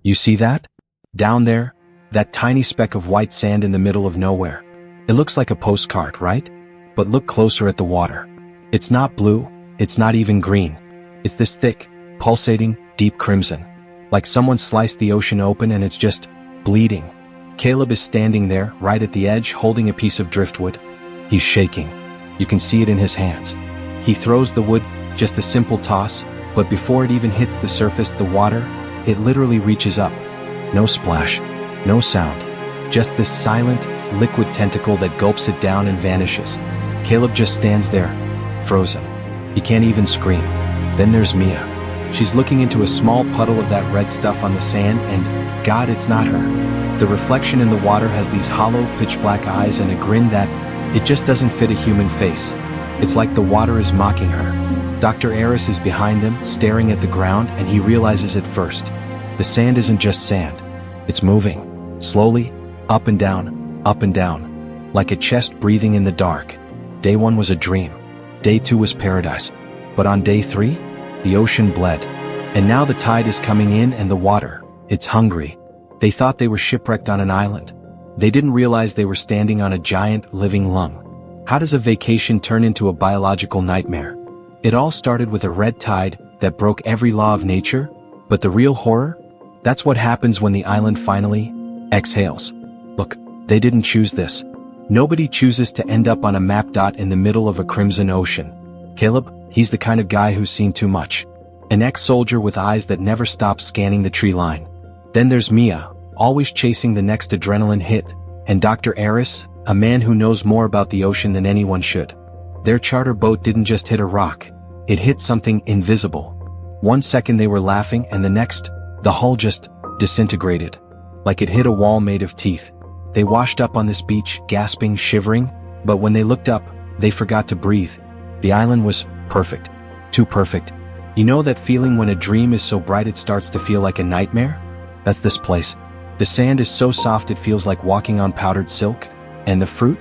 You see that? Down there, that tiny speck of white sand in the middle of nowhere. It looks like a postcard, right? But look closer at the water. It's not blue, it's not even green. It's this thick, pulsating, deep crimson. Like someone sliced the ocean open and it's just bleeding. Caleb is standing there, right at the edge, holding a piece of driftwood. He's shaking. You can see it in his hands. He throws the wood, just a simple toss, but before it even hits the surface, the water, it literally reaches up. No splash, no sound. Just this silent, liquid tentacle that gulps it down and vanishes. Caleb just stands there, frozen. He can't even scream. Then there's Mia. She's looking into a small puddle of that red stuff on the sand and, God, it's not her. The reflection in the water has these hollow, pitch-black eyes and a grin that, it just doesn't fit a human face. It's like the water is mocking her. Dr. Aris is behind them, staring at the ground, and he realizes it first. The sand isn't just sand. It's moving. Slowly, up and down, like a chest breathing in the dark. Day 1 was a dream. Day 2 was paradise. But on day 3, the ocean bled. And now the tide is coming in and the water, it's hungry. They thought they were shipwrecked on an island. They didn't realize they were standing on a giant, living lung. How does a vacation turn into a biological nightmare? It all started with a red tide that broke every law of nature, but the real horror? That's what happens when the island finally exhales. Look, they didn't choose this. Nobody chooses to end up on a map dot in the middle of a crimson ocean. Caleb, he's the kind of guy who's seen too much. An ex-soldier with eyes that never stop scanning the tree line. Then there's Mia, always chasing the next adrenaline hit, and Dr. Aris, a man who knows more about the ocean than anyone should. Their charter boat didn't just hit a rock, it hit something invisible. 1 second they were laughing and the next, the hull just disintegrated. Like it hit a wall made of teeth. They washed up on this beach, gasping, shivering, but when they looked up, they forgot to breathe. The island was perfect. Too perfect. You know that feeling when a dream is so bright it starts to feel like a nightmare? That's this place. The sand is so soft it feels like walking on powdered silk. And the fruit?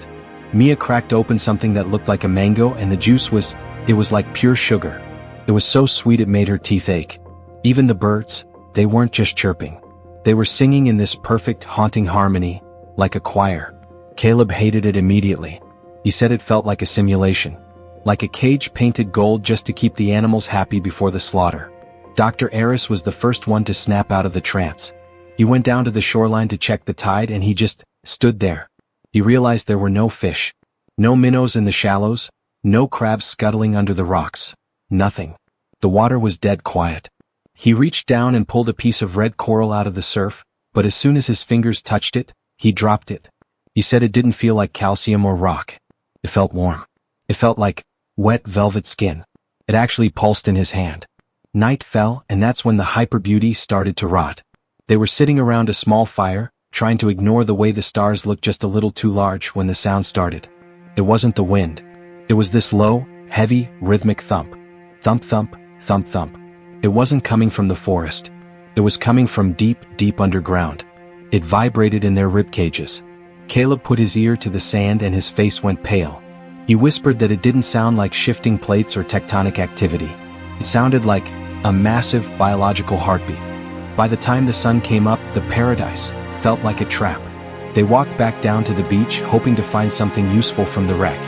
Mia cracked open something that looked like a mango and the juice was, it was like pure sugar. It was so sweet it made her teeth ache. Even the birds, they weren't just chirping. They were singing in this perfect, haunting harmony, like a choir. Caleb hated it immediately. He said it felt like a simulation. Like a cage painted gold just to keep the animals happy before the slaughter. Dr. Aris was the first one to snap out of the trance. He went down to the shoreline to check the tide and he just stood there. He realized there were no fish. No minnows in the shallows. No crabs scuttling under the rocks. Nothing. The water was dead quiet. He reached down and pulled a piece of red coral out of the surf, but as soon as his fingers touched it, he dropped it. He said it didn't feel like calcium or rock. It felt warm. It felt like wet velvet skin. It actually pulsed in his hand. Night fell, and that's when the hyper beauty started to rot. They were sitting around a small fire, trying to ignore the way the stars looked just a little too large when the sound started. It wasn't the wind. It was this low, heavy, rhythmic thump. Thump thump, thump thump. It wasn't coming from the forest. It was coming from deep, deep underground. It vibrated in their ribcages. Caleb put his ear to the sand and his face went pale. He whispered that it didn't sound like shifting plates or tectonic activity. It sounded like a massive biological heartbeat. By the time the sun came up, the paradise felt like a trap. They walked back down to the beach, hoping to find something useful from the wreck.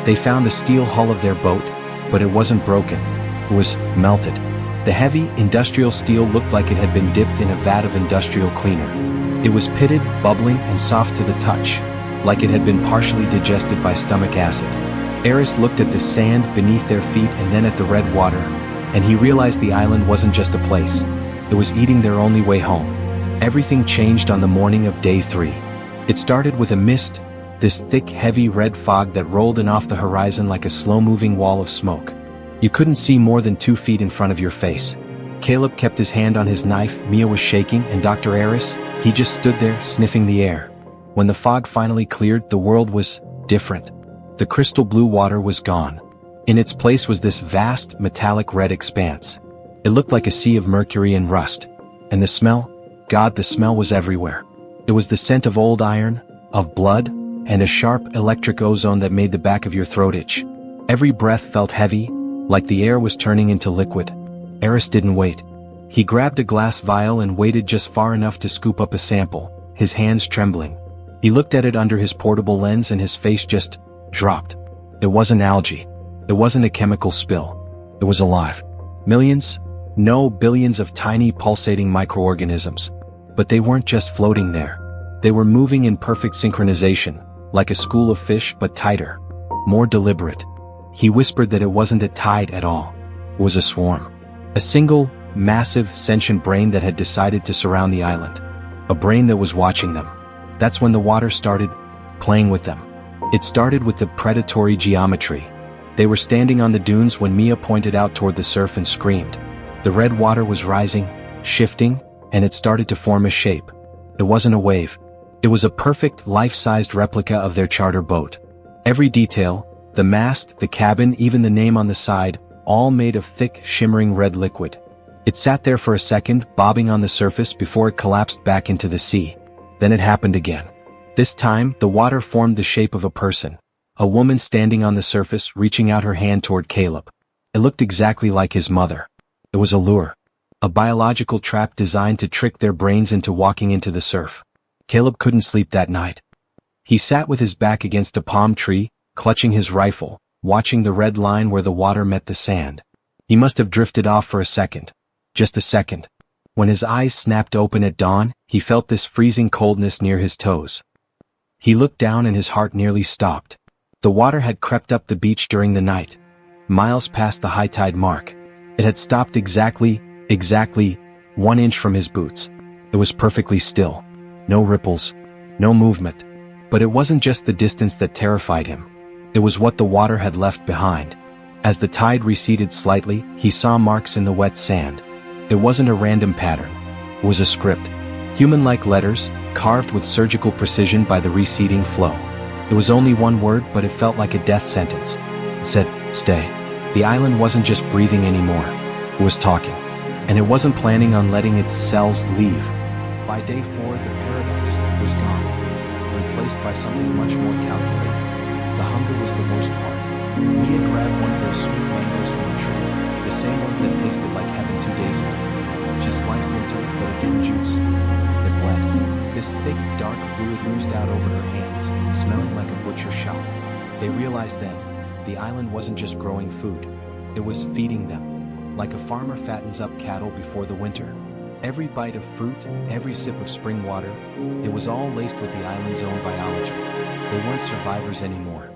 They found the steel hull of their boat, but it wasn't broken. It was melted. The heavy, industrial steel looked like it had been dipped in a vat of industrial cleaner. It was pitted, bubbling, and soft to the touch, like it had been partially digested by stomach acid. Aris looked at the sand beneath their feet and then at the red water, and he realized the island wasn't just a place. It was eating their only way home. Everything changed on the morning of day 3. It started with a mist, this thick, heavy red fog that rolled in off the horizon like a slow-moving wall of smoke. You couldn't see more than 2 feet in front of your face. Caleb kept his hand on his knife, Mia was shaking, and Dr. Aris, he just stood there, sniffing the air. When the fog finally cleared, the world was different. The crystal blue water was gone. In its place was this vast, metallic red expanse. It looked like a sea of mercury and rust. And the smell? God, the smell was everywhere. It was the scent of old iron, of blood, and a sharp electric ozone that made the back of your throat itch. Every breath felt heavy, like the air was turning into liquid. Aris didn't wait. He grabbed a glass vial and waited just far enough to scoop up a sample, his hands trembling. He looked at it under his portable lens and his face just dropped. It wasn't algae. It wasn't a chemical spill. It was alive. Millions, no, billions of tiny pulsating microorganisms. But they weren't just floating there. They were moving in perfect synchronization, like a school of fish but tighter, more deliberate. He whispered that it wasn't a tide at all. It was a swarm. A single, massive, sentient brain that had decided to surround the island. A brain that was watching them. That's when the water started playing with them. It started with the predatory geometry. They were standing on the dunes when Mia pointed out toward the surf and screamed. The red water was rising, shifting, and it started to form a shape. It wasn't a wave. It was a perfect, life-sized replica of their charter boat. Every detail, the mast, the cabin, even the name on the side, all made of thick, shimmering red liquid. It sat there for a second, bobbing on the surface before it collapsed back into the sea. Then it happened again. This time, the water formed the shape of a person. A woman standing on the surface, reaching out her hand toward Caleb. It looked exactly like his mother. It was a lure. A biological trap designed to trick their brains into walking into the surf. Caleb couldn't sleep that night. He sat with his back against a palm tree, clutching his rifle, watching the red line where the water met the sand. He must have drifted off for a second. Just a second. When his eyes snapped open at dawn, he felt this freezing coldness near his toes. He looked down and his heart nearly stopped. The water had crept up the beach during the night. Miles past the high tide mark. It had stopped exactly 1 inch from his boots. It was perfectly still. No ripples. No movement. But it wasn't just the distance that terrified him. It was what the water had left behind. As the tide receded slightly, he saw marks in the wet sand. It wasn't a random pattern. It was a script. Human-like letters, carved with surgical precision by the receding flow. It was only one word, but it felt like a death sentence. It said, "Stay." The island wasn't just breathing anymore. It was talking. And it wasn't planning on letting its cells leave. By day 4, the paradise was gone, replaced by something much more calculated. The hunger was the worst part. Mia grabbed one of those sweet mangoes from the tree, the same ones that tasted like heaven 2 days ago. She sliced into it, but it didn't juice. It bled. This thick, dark fluid oozed out over her hands, smelling like a butcher's shop. They realized then, the island wasn't just growing food. It was feeding them, like a farmer fattens up cattle before the winter. Every bite of fruit, every sip of spring water, it was all laced with the island's own biology. They weren't survivors anymore.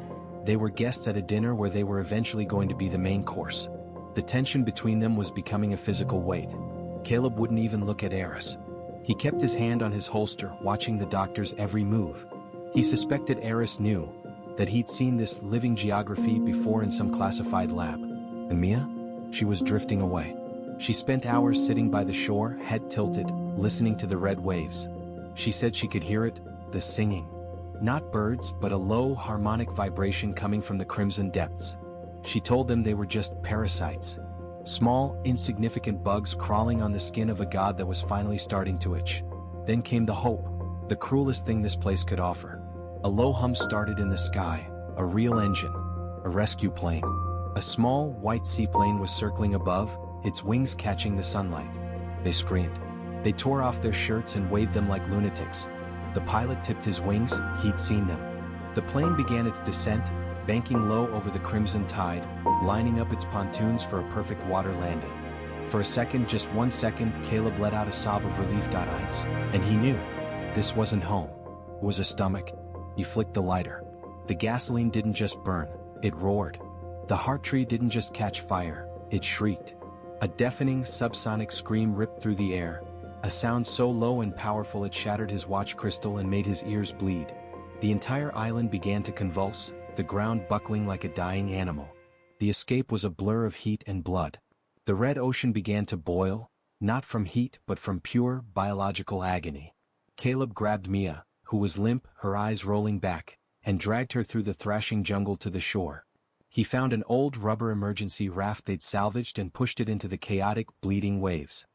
They were guests at a dinner where they were eventually going to be the main course. The tension between them was becoming a physical weight. Caleb wouldn't even look at Aris. He kept his hand on his holster, watching the doctor's every move. He suspected Aris knew that he'd seen this living geography before in some classified lab. And Mia? She was drifting away. She spent hours sitting by the shore, head tilted, listening to the red waves. She said she could hear it, the singing. Not birds, but a low, harmonic vibration coming from the crimson depths. She told them they were just parasites. Small, insignificant bugs crawling on the skin of a god that was finally starting to itch. Then came the hope, the cruelest thing this place could offer. A low hum started in the sky, a real engine, a rescue plane. A small, white seaplane was circling above, its wings catching the sunlight. They screamed. They tore off their shirts and waved them like lunatics. The pilot tipped his wings, he'd seen them. The plane began its descent, banking low over the crimson tide, lining up its pontoons for a perfect water landing. For a second, just 1 second, Caleb let out a sob of relief. And he knew. This wasn't home. It was a stomach. He flicked the lighter. The gasoline didn't just burn, it roared. The heart tree didn't just catch fire, it shrieked. A deafening, subsonic scream ripped through the air, a sound so low and powerful it shattered his watch crystal and made his ears bleed. The entire island began to convulse, the ground buckling like a dying animal. The escape was a blur of heat and blood. The red ocean began to boil, not from heat but from pure, biological agony. Caleb grabbed Mia, who was limp, her eyes rolling back, and dragged her through the thrashing jungle to the shore. He found an old rubber emergency raft they'd salvaged and pushed it into the chaotic, bleeding waves.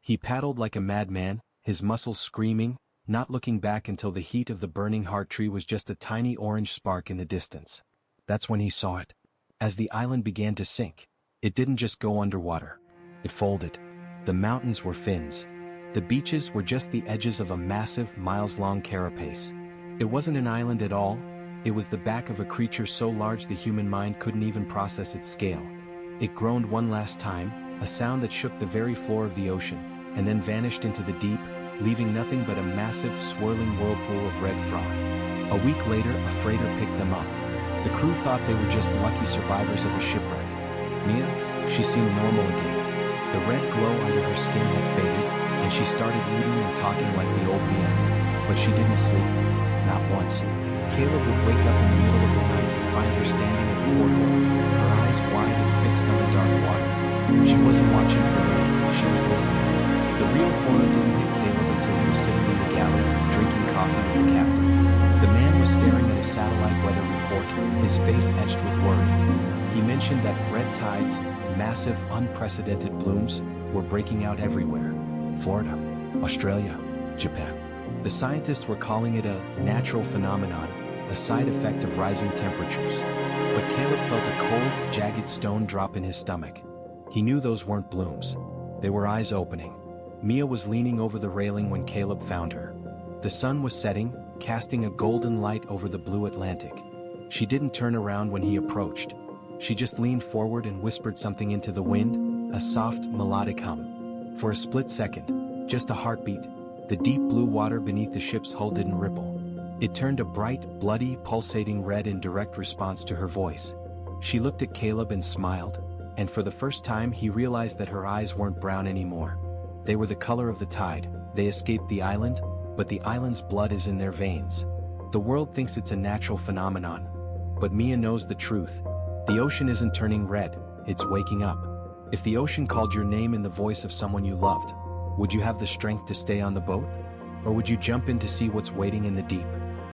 He paddled like a madman, his muscles screaming, not looking back until the heat of the burning heart tree was just a tiny orange spark in the distance. That's when he saw it. As the island began to sink, it didn't just go underwater. It folded. The mountains were fins. The beaches were just the edges of a massive, miles-long carapace. It wasn't an island at all. It was the back of a creature so large the human mind couldn't even process its scale. It groaned one last time, a sound that shook the very floor of the ocean, and then vanished into the deep, leaving nothing but a massive, swirling whirlpool of red froth. A week later, a freighter picked them up. The crew thought they were just lucky survivors of a shipwreck. Mia? She seemed normal again. The red glow under her skin had faded, and she started eating and talking like the old Mia. But she didn't sleep. Not once. Caleb would wake up in the middle of the night and find her standing at the porthole, her eyes wide and fixed on the dark water. She wasn't watching for Mia, she was listening. The real horror didn't hit Caleb until he was sitting in the galley, drinking coffee with the captain. The man was staring at a satellite weather report, his face etched with worry. He mentioned that red tides, massive, unprecedented blooms, were breaking out everywhere. Florida, Australia, Japan. The scientists were calling it a natural phenomenon, a side effect of rising temperatures. But Caleb felt a cold, jagged stone drop in his stomach. He knew those weren't blooms. They were eyes opening. Mia was leaning over the railing when Caleb found her. The sun was setting, casting a golden light over the blue Atlantic. She didn't turn around when he approached. She just leaned forward and whispered something into the wind, a soft, melodic hum. For a split second, just a heartbeat, the deep blue water beneath the ship's hull didn't ripple. It turned a bright, bloody, pulsating red in direct response to her voice. She looked at Caleb and smiled, and for the first time he realized that her eyes weren't brown anymore. They were the color of the tide. They escaped the island, but the island's blood is in their veins. The world thinks it's a natural phenomenon. But Mia knows the truth. The ocean isn't turning red, it's waking up. If the ocean called your name in the voice of someone you loved, would you have the strength to stay on the boat? Or would you jump in to see what's waiting in the deep?